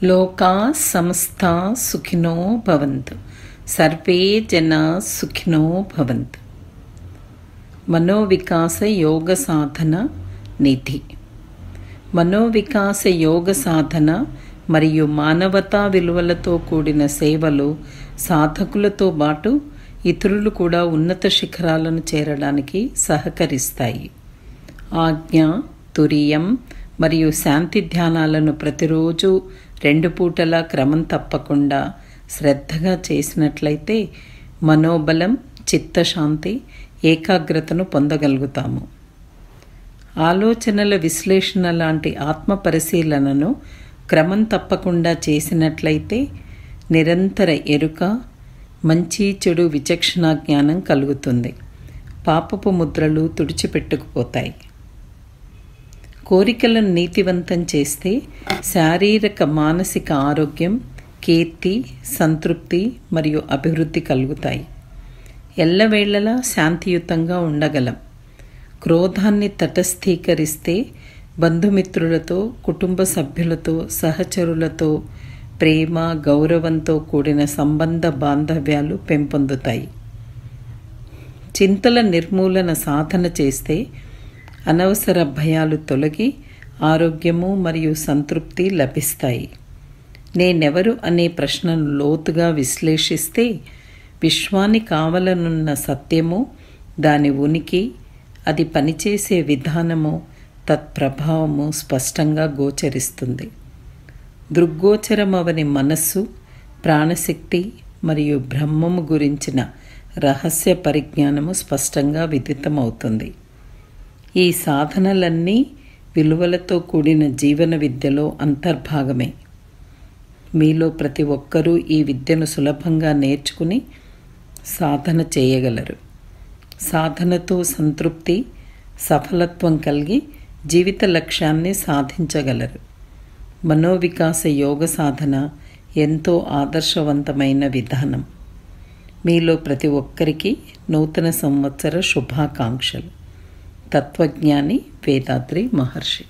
లోకా సమస్తా సుఖినో భవంతు. సర్వే జనా సుఖినో భవంతు. మనోవికాస యోగ సాధన నిధి. మనోవికాస యోగ సాధన మరియు మానవతా విలువలతో కూడిన సేవలు సాధకులతో పాటు ఇతరులు కూడా ఉన్నత శిఖరాలను చేరడానికి సహకరిస్తాయి. ఆజ్ఞ, తురియం మరియు శాంతి ధ్యానాలను ప్రతిరోజు 2 పూటలా క్రమం తప్పకుండా శ్రద్ధగా చేసినట్లయితే మనోబలం, చిత్తశాంతి, ఏకాగ్రతను పొందగలుగుతాము. ఆలోచనల విశ్లేషణ లాంటి ఆత్మ పరిశీలనను క్రమం తప్పకుండా చేసినట్లయితే నిరంతర ఎరుక, మంచి చెడు విచక్షణ జ్ఞానం కలుగుతుంది. పాపపు ముద్రలు తుడిచిపెట్టుకుపోతాయి. కోరికలను నీతివంతం చేస్తే శారీరక, మానసిక ఆరోగ్యం, కీర్తి, సంతృప్తి మరియు అభివృద్ధి కలుగుతాయి. ఎల్లవేళలా శాంతియుతంగా ఉండగలం. క్రోధాన్ని తటస్థీకరిస్తే బంధుమిత్రులతో, కుటుంబ సభ్యులతో, సహచరులతో ప్రేమ, గౌరవంతో కూడిన సంబంధ బాంధవ్యాలు పెంపొందుతాయి. చింతల నిర్మూలన సాధన చేస్తే అనవసర భయాలు తొలగి ఆరోగ్యము మరియు సంతృప్తి లభిస్తాయి. నేనెవరు అనే ప్రశ్నను లోతుగా విశ్లేషిస్తే విశ్వానికి కావలనున్న సత్యము, దాని ఉనికి, అది పనిచేసే విధానము, తత్ప్రభావము స్పష్టంగా గోచరిస్తుంది. దృగ్గోచరమవని మనస్సు, ప్రాణశక్తి మరియు బ్రహ్మము గురించిన రహస్య పరిజ్ఞానము స్పష్టంగా విదితమవుతుంది. ఈ సాధనలన్నీ విలువలతో కూడిన జీవన విద్యలో అంతర్భాగమే. మీలో ప్రతి ఒక్కరూ ఈ విద్యను సులభంగా నేర్చుకుని సాధన చేయగలరు. సాధనతో సంతృప్తి, సఫలత్వం కలిగి జీవిత లక్ష్యాన్ని సాధించగలరు. మనోవికాస యోగ సాధన ఎంతో ఆదర్శవంతమైన విధానం. మీలో ప్రతి ఒక్కరికి నూతన సంవత్సర శుభాకాంక్షలు. తత్వజ్ఞాని వేదాద్రి మహర్షి.